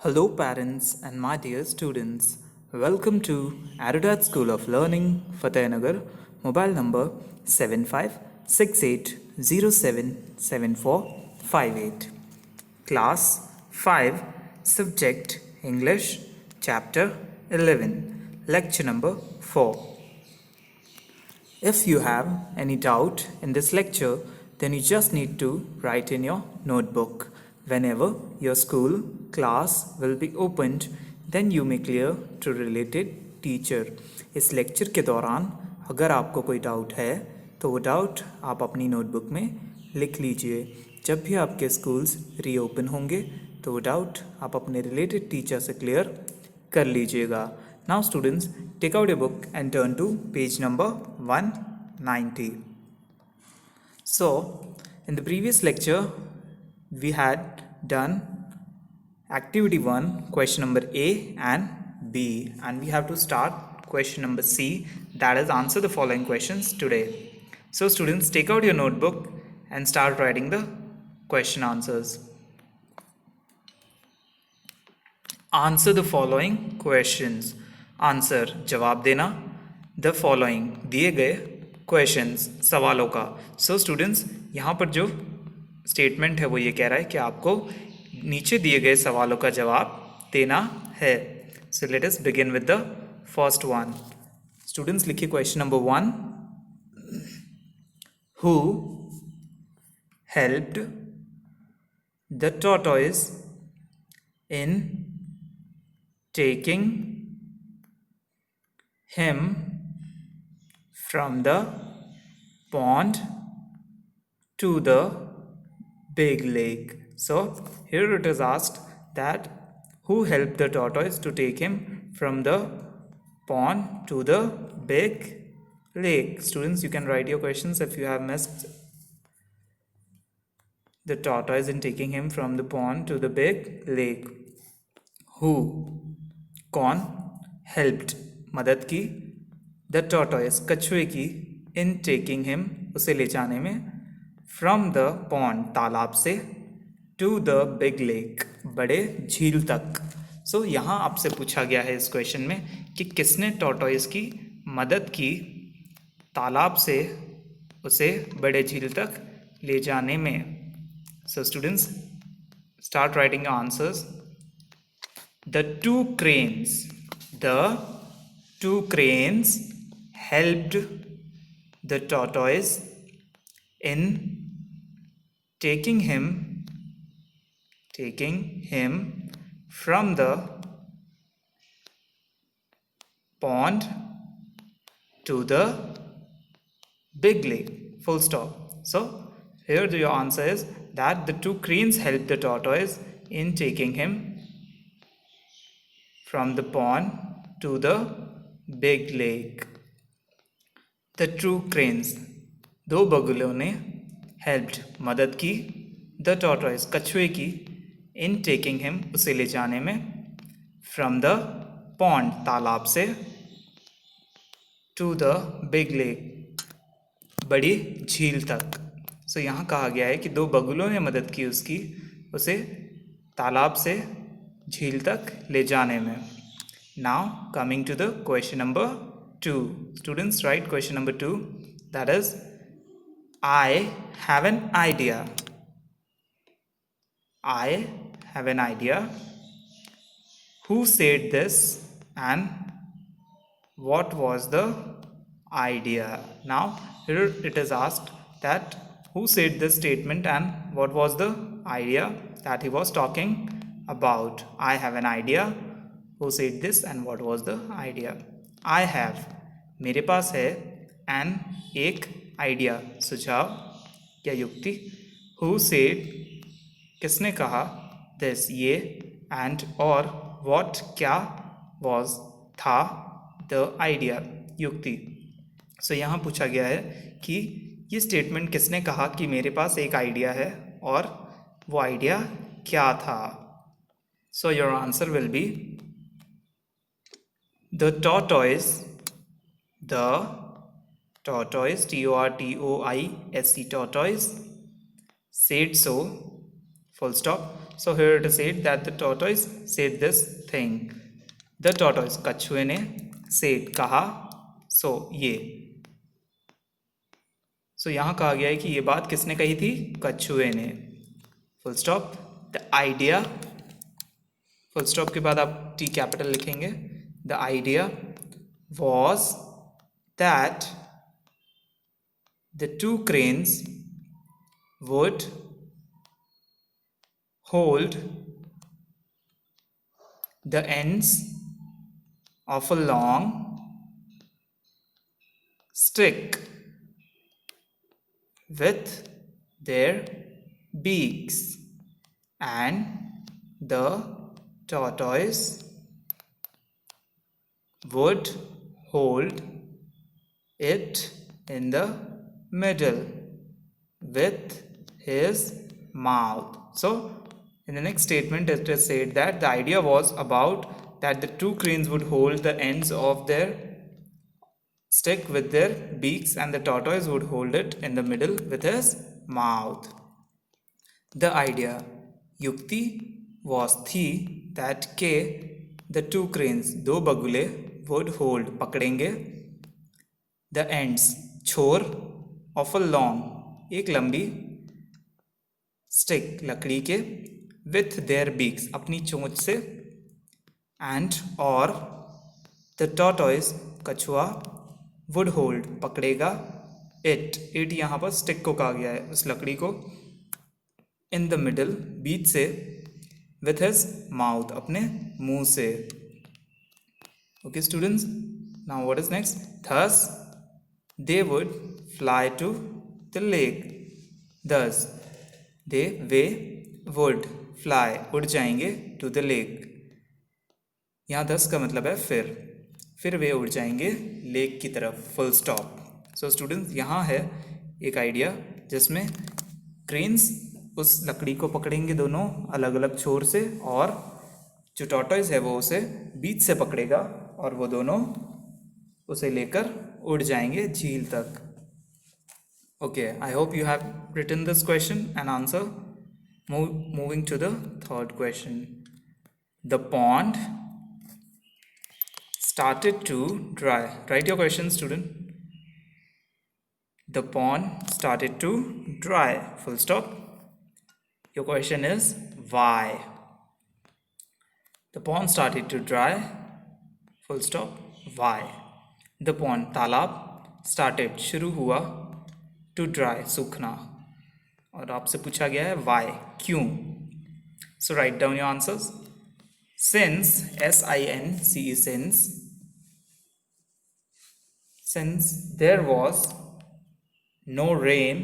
Hello, parents and my dear students. Welcome to Arudat School of Learning, Fatehnagar, mobile number 7568077458. Class 5, Subject English, Chapter 11, Lecture number 4. If you have any doubt in this lecture, then you just need to write in your notebook. Whenever your school class will be opened, then you may clear to related teacher. इस lecture के दौरान अगर आपको कोई doubt है तो वो doubt आप अपनी नोटबुक में लिख लीजिए. जब भी आपके स्कूल्स रीओपन होंगे तो वो डाउट आप अपने रिलेटेड टीचर से क्लियर कर लीजिएगा. Now students, take out your book and turn to page number 190. So, in the previous lecture, we had done activity 1, question number A and B, and we have to start question number C, that is answer the following questions today. So students, take out your notebook and start writing the question answers. Answer the following questions. Answer जवाब देना. The following दिए गए questions सवालों का. So students, यहाँ पर जो statement है वो ये कह रहा है कि आपको नीचे दिए गए सवालों का जवाब देना है. So let us begin with the first one. Students लिखिए question number 1. Who helped the tortoise in taking him from the pond to the big lake. So here it is asked that who helped the tortoise to take him from the pond to the big lake. Students, you can write your questions if you have missed the tortoise in taking him from the pond to the big lake. Who, कौन, helped, मदद की, the tortoise, कछुए की, in taking him, उसे ले जाने में, from the pond, तालाब से, टू द बिग लेक, बड़े झील तक. सो यहाँ आपसे पूछा गया है इस क्वेश्चन में कि किसने टॉर्टोइस की मदद की तालाब से उसे बड़े झील तक ले जाने में. So students, start writing answers. The two cranes helped the tortoise in taking him from the pond to the big lake. Full stop. So here your answer is that the two cranes helped the tortoise in taking him from the pond to the big lake. The two cranes, दो बगुलों ने, helped, मदद की, the tortoise, कछुए की, in taking him, उसे ले जाने में, from the pond, तालाब से, to the big lake, बड़ी झील तक. So यहाँ कहा गया है कि दो बगुलों ने मदद की उसकी, उसे तालाब से झील तक ले जाने में. Now coming to the question number 2. Students, write question number 2, that is, I have an idea. I have an idea. Who said this and what was the idea? Now here it is asked that who said this statement and what was the idea that he was talking about. I have an idea. Who said this and what was the idea? I have, मेरे पास है, an, एक, idea, सुझाव या युक्ति. Who said, किसने कहा, this, ये, and, और, what, क्या, was, था, the idea, युक्ति. So यहाँ पूछा गया है कि ये स्टेटमेंट किसने कहा कि मेरे पास एक आइडिया है और वो आइडिया क्या था. So your answer will be the tortoise, tortoise, T-O-R-T-O-I-S-E, tortoise, said so, full stop. So here it is said that the tortoise said this thing. The tortoise, कछुए ने, said, कहा, so ये. So यहाँ कहा गया है कि ये बात किसने कही थी? कछुए ने. Full stop. The idea, full stop के बाद आप T capital लिखेंगे. The idea was that the two cranes would hold the ends of a long stick with their beaks, and the tortoise would hold it in the middle with his mouth. So in the next statement it is said that the idea was about that the two cranes would hold the ends of their stick with their beaks, and the tortoise would hold it in the middle with his mouth. The idea, युक्ति, was थी that के the two cranes, दो बगुले, would hold, पकड़ेंगे, the ends, छोर, of a long, एक लंबी stick, लकड़ी के, with their beaks, अपनी चोंच से, and और the tortoise, कछुआ, would hold, पकड़ेगा, it यहाँ पर stick को कहा गया है, उस लकड़ी को, in the middle, बीच से, with his mouth, अपने मुंह से. Okay students, now what is next? Thus they would fly to the lake. Thus they would fly, उड़ जाएंगे, to the lake. यहाँ thus का मतलब है फिर वे उड़ जाएंगे लेक की तरफ. Full stop. सो स्टूडेंट्स, यहाँ है एक आइडिया जिसमें क्रेन्स उस लकड़ी को पकड़ेंगे दोनों अलग अलग छोर से, और जो टॉर्टॉइस है वो उसे बीच से पकड़ेगा, और वो दोनों उसे लेकर उड़ जाएंगे झील तक. Okay, I hope you have written this question and answer. Moving to the third question. The pond started to dry. Write your question, student. The pond started to dry. Full stop. Your question is why? The pond started to dry. Full stop. Why? The pond, तालाब, started, शुरू हुआ, to dry, सूखना, और आपसे पूछा गया है why, क्यों. So write down your answers. Since, S-I-N-C-E, since there was no rain,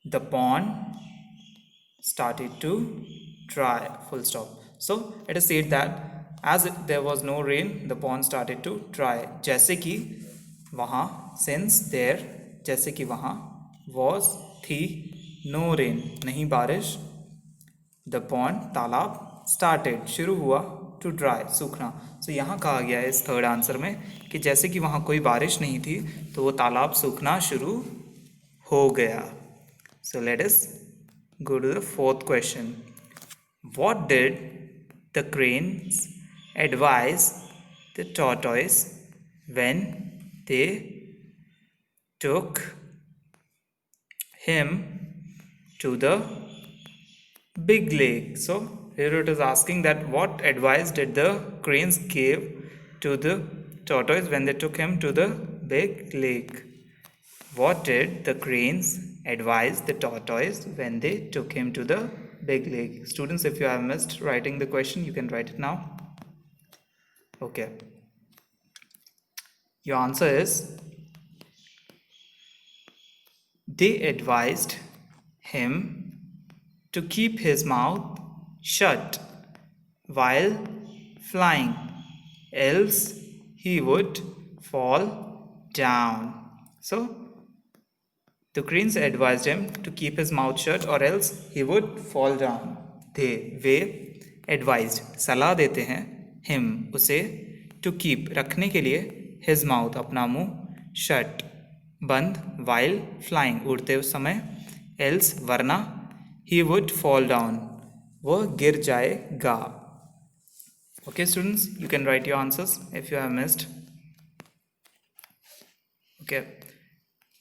the pond started to dry. Full stop. So it is said that as there was no rain, the pond started to dry. जैसे कि वहाँ, since there, जैसे कि वहाँ, was, थी, no rain, नहीं बारिश, the pond, तालाब, started, शुरू हुआ, to dry, सूखना. So यहाँ कहा गया है इस थर्ड आंसर में कि जैसे कि वहाँ कोई बारिश नहीं थी तो वो तालाब सूखना शुरू हो गया. So let us go to the fourth question. What did the cranes advise the tortoise when they took him to the big lake? So here it is asking that what advice did the cranes give to the tortoise when they took him to the big lake? What did the cranes advise the tortoise when they took him to the big lake? Students, if you have missed writing the question, you can write it now. Okay. Your answer is they advised him to keep his mouth shut while flying, else he would fall down. So the cranes advised him to keep his mouth shut or else he would fall down. Way advised, सलाह देते हैं, him, उसे, to keep, रखने के लिए, his mouth, अपना मुंह, shut, बंद, while flying, उड़ते उस समय, else, वरना, he would fall down. वह गिर जाएगा. Okay, students, you can write your answers if you have missed. Okay.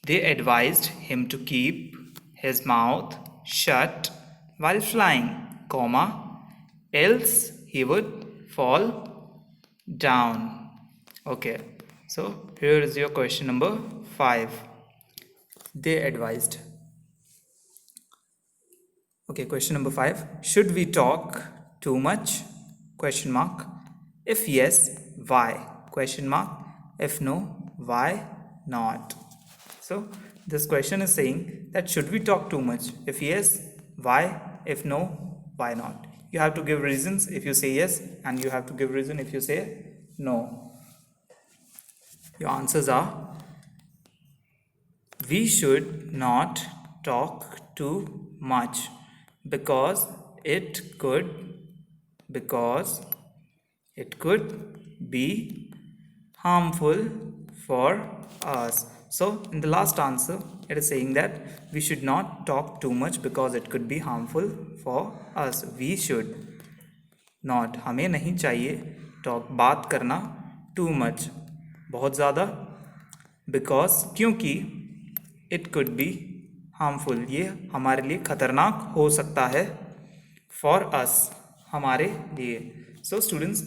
They advised him to keep his mouth shut while flying, comma, else he would fall down. Okay, so here is your question number 5. They advised. Okay, question number 5. Should we talk too much? Question mark. If yes, why? Question mark. If no, why not? So this question is saying that should we talk too much? If yes, why? If no, why not? You have to give reasons if you say yes, and you have to give reason if you say no. Your answers are: we should not talk too much because it could be harmful for us. So in the last answer, it is saying that we should not talk too much because it could be harmful for us. We should not, हमें नहीं चाहिए talk, बात करना, too much, बहुत ज़्यादा, because क्योंकि it could be harmful, ये हमारे लिए खतरनाक हो सकता है, for us, हमारे लिए. So students,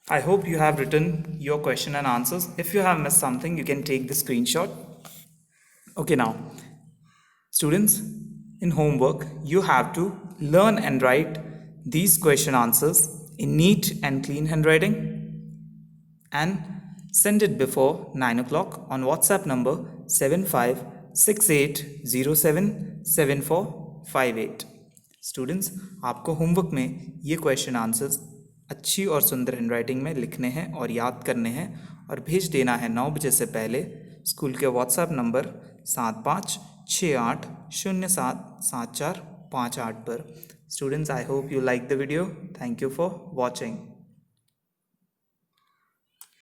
I hope you have written your question and answers. If you have missed something, you can take the screenshot. Okay, now, students, in homework, you have to learn and write these question answers in neat and clean handwriting and send it before 9 o'clock on WhatsApp number 7568077458. Students, आपको homework में ये question answers अच्छी और सुंदर handwriting में लिखने हैं और याद करने हैं और भेज देना है 9 बजे से पहले स्कूल के व्हाट्सएप नंबर 7568077458 पर. Students, I hope you like the video. Thank you for watching.